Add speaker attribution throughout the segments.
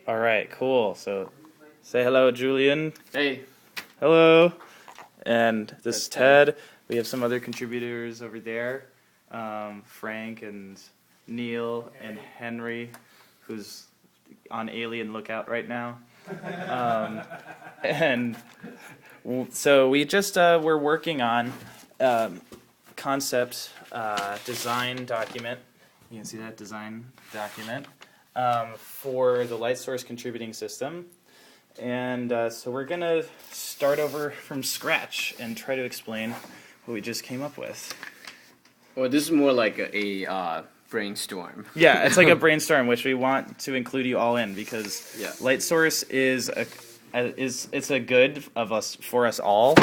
Speaker 1: All right, cool. So say hello, Julian.
Speaker 2: Hey.
Speaker 1: Hello. And this
Speaker 2: That's
Speaker 1: is Ted. We have some other contributors over there, Frank and Neil and Henry, who's on alien lookout right now. And so we just we're working on concept design document. You can see that design document for the light source contributing system. And so we're going to start over from scratch and try to explain what we just came up with.
Speaker 2: Well, this is more like a brainstorm.
Speaker 1: Yeah, it's like a brainstorm, which we want to include you all in because
Speaker 2: Yeah.
Speaker 1: light source is a good of us for us all.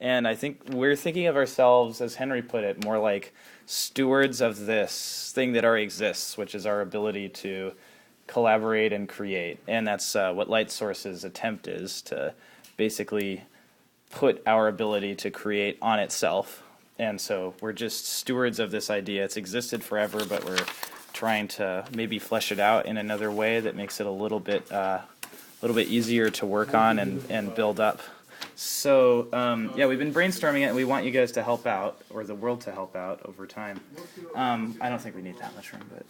Speaker 1: And I think we're thinking of ourselves, as Henry put it, more like stewards of this thing that already exists, which is our ability to collaborate and create. And that's what light source's attempt is, to basically put our ability to create on itself. And so we're just stewards of this idea. It's existed forever, but we're trying to maybe flesh it out in another way that makes it a little bit easier to work on and build up. So yeah, we've been brainstorming it, and we want you guys to help out, or the world to help out over time. I don't think we need that much room, but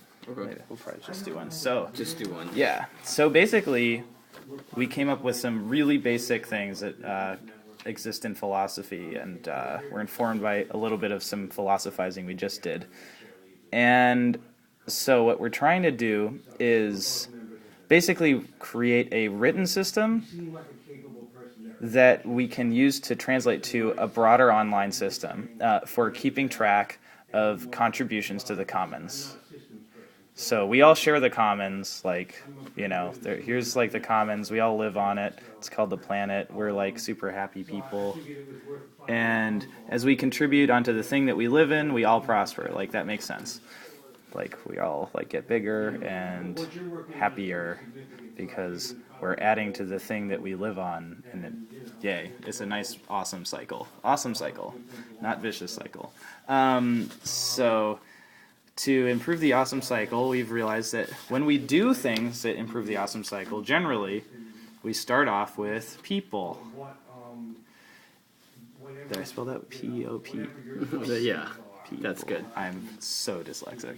Speaker 1: we'll probably just do one. So
Speaker 2: Just do one.
Speaker 1: yeah. So basically, we came up with some really basic things that exist in philosophy, and we're informed by a little bit of some philosophizing we just did. And so what we're trying to do is basically create a written system that we can use to translate to a broader online system for keeping track of contributions to the commons. So we all share the commons, like, you know, here's like the commons, we all live on it, it's called the planet, we're like super happy people. And as we contribute onto the thing that we live in, we all prosper, like that makes sense. Like we all like get bigger and happier because we're adding to the thing that we live on, and yay, it's a nice, awesome cycle, not vicious cycle. So to improve the awesome cycle, we've realized that when we do things that improve the awesome cycle, generally, we start off with people. Did I spell that P-O-P?
Speaker 2: Yeah, that's good.
Speaker 1: I'm so dyslexic.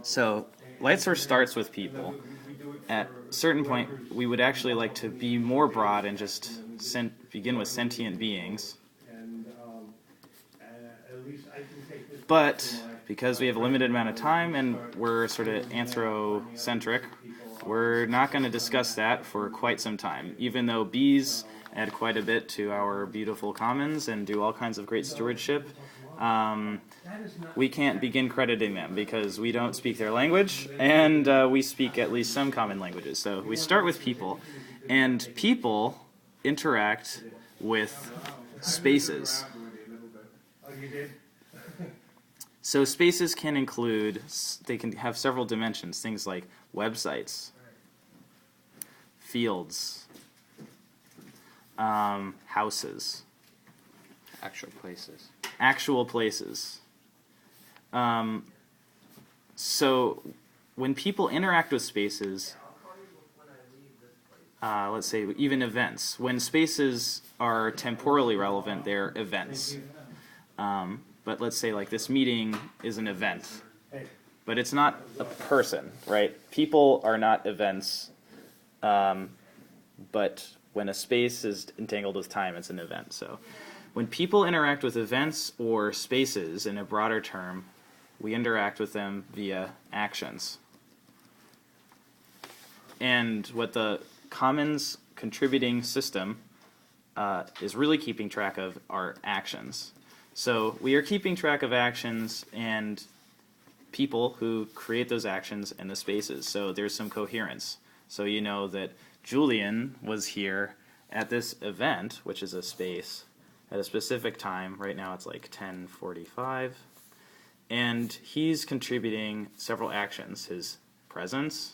Speaker 1: So light source starts with people. At a certain point, we would actually like to be more broad and just begin with sentient beings. But because we have a limited amount of time and we're sort of anthrocentric, we're not going to discuss that for quite some time, even though bees add quite a bit to our beautiful commons and do all kinds of great stewardship. We can't begin crediting them because we don't speak their language, and we speak at least some common languages. So we start with people, and people interact with spaces. So spaces can include, they can have several dimensions, things like websites, fields, houses. Actual places. So when people interact with spaces, let's say even events, when spaces are temporally relevant, they're events. But let's say like this meeting is an event, but it's not a person, right? People are not events, but when a space is entangled with time, it's an event. So when people interact with events or spaces in a broader term, we interact with them via actions. And what the commons contributing system is really keeping track of are actions. So we are keeping track of actions and people who create those actions in the spaces. So there's some coherence. So you know that Julian was here at this event, which is a space, at a specific time. Right now it's like 10:45. And he's contributing several actions. His presence,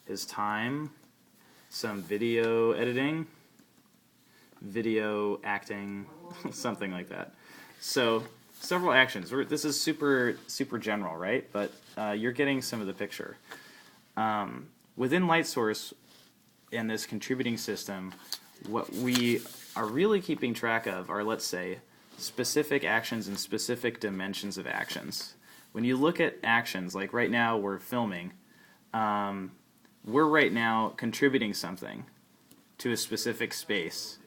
Speaker 1: his time, some video editing, video acting, something like that. So several actions. This is super general, right? But you're getting some of the picture. Within LightSource and this contributing system, what we are really keeping track of are, let's say, specific actions and specific dimensions of actions. When you look at actions, like right now we're filming, we're right now contributing something to a specific space.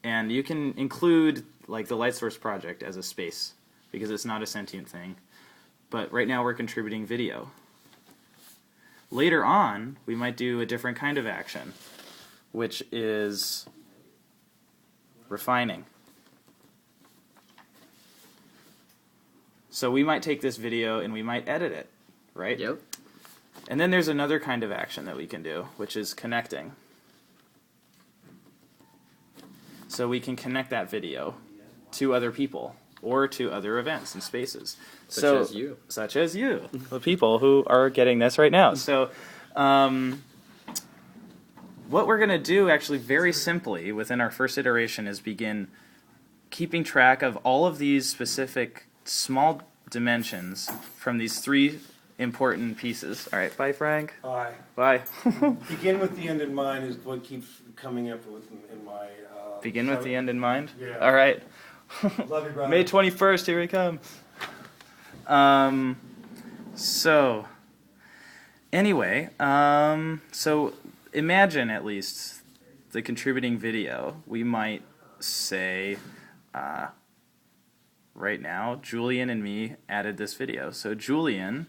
Speaker 1: And you can include like the LightSource project as a space because it's not a sentient thing. But right now we're contributing video. Later on, we might do a different kind of action, which is refining. So we might take this video and we might edit it, right?
Speaker 2: Yep.
Speaker 1: And then there's another kind of action that we can do, which is connecting. So we can connect that video to other people or to other events and spaces.
Speaker 2: Such as you.
Speaker 1: Such as you, the people who are getting this right now. So what we're going to do actually very simply within our first iteration is begin keeping track of all of these specific small dimensions from these three important pieces. All right, bye, Frank.
Speaker 3: Bye.
Speaker 1: Bye.
Speaker 3: Begin with the end in mind is what keeps coming up with in my.
Speaker 1: Begin with the end in mind?
Speaker 3: Yeah.
Speaker 1: All right.
Speaker 3: Love you, brother.
Speaker 1: May 21st, here we come. So, anyway, so imagine at least the contributing video. We might say, right now, Julian and me added this video. So Julian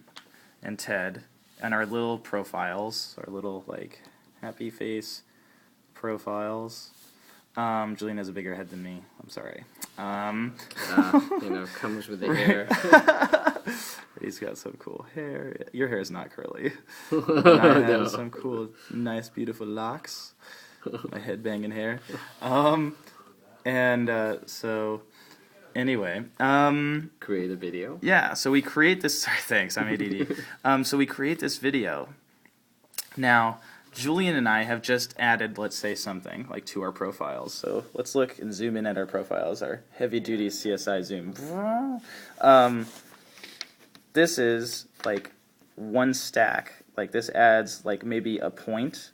Speaker 1: and Ted and our little profiles, our little like happy face profiles. Julian has a bigger head than me. I'm sorry.
Speaker 2: Comes with the hair.
Speaker 1: He's got some cool hair. Your hair is not curly. And I have some cool, nice, beautiful locks. My head banging hair. So anyway,
Speaker 2: create a video.
Speaker 1: Yeah. So we create this. Sorry, thanks. I'm ADD. So we create this video. Now, Julian and I have just added, let's say, something like to our profiles. So let's look and zoom in at our profiles, our heavy-duty CSI zoom. This is like one stack. Like this adds like maybe a point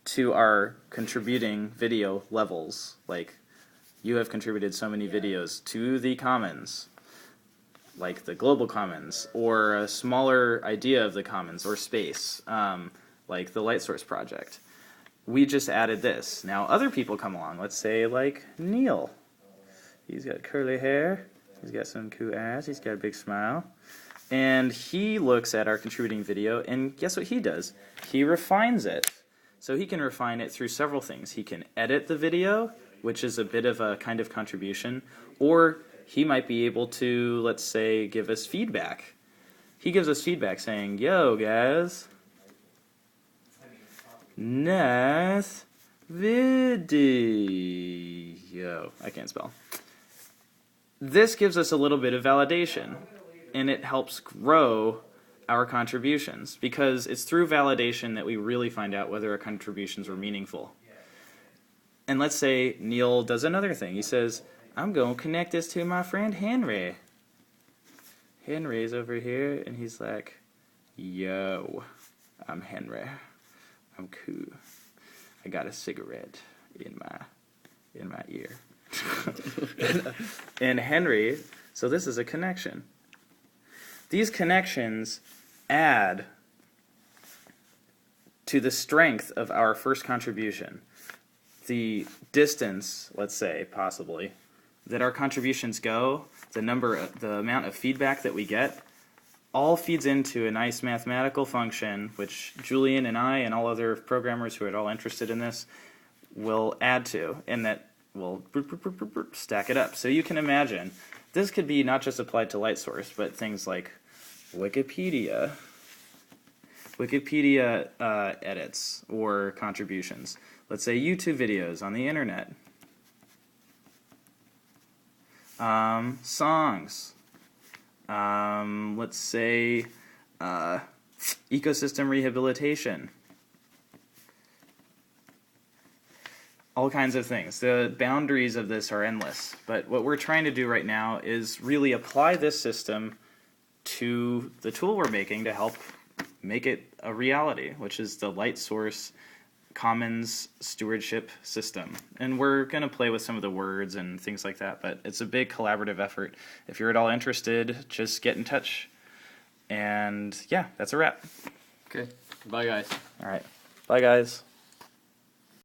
Speaker 1: to our contributing video levels. Like you have contributed so many videos to the commons, like the global commons, or a smaller idea of the commons or space. Like the LightSource project. We just added this. Now other people come along. Let's say like Neil. He's got curly hair. He's got some cool ass. He's got a big smile. And he looks at our contributing video, and guess what he does? He refines it. So he can refine it through several things. He can edit the video, which is a bit of a kind of contribution, or he might be able to, let's say, give us feedback. He gives us feedback saying, yo, guys, nice video. I can't spell. This gives us a little bit of validation, and it helps grow our contributions, because it's through validation that we really find out whether our contributions were meaningful. And let's say Neil does another thing. He says, I'm going to connect this to my friend Henry. Henry's over here, and he's like, yo, I'm Henry. I'm cool. I got a cigarette in my ear. And Henry, so this is a connection. These connections add to the strength of our first contribution. The distance, let's say, possibly, that our contributions go, the amount of feedback that we get, all feeds into a nice mathematical function, which Julian and I and all other programmers who are at all interested in this will add to, and that will stack it up. So you can imagine, this could be not just applied to LightSource, but things like Wikipedia edits or contributions. Let's say YouTube videos on the internet. Songs. Let's say ecosystem rehabilitation. All kinds of things. The boundaries of this are endless, but what we're trying to do right now is really apply this system to the tool we're making to help make it a reality, which is the Light Source Commons stewardship system. And we're going to play with some of the words and things like that, but it's a big collaborative effort. If you're at all interested, just get in touch. And yeah, that's a wrap.
Speaker 2: Okay. Bye, guys.
Speaker 1: All right. Bye, guys.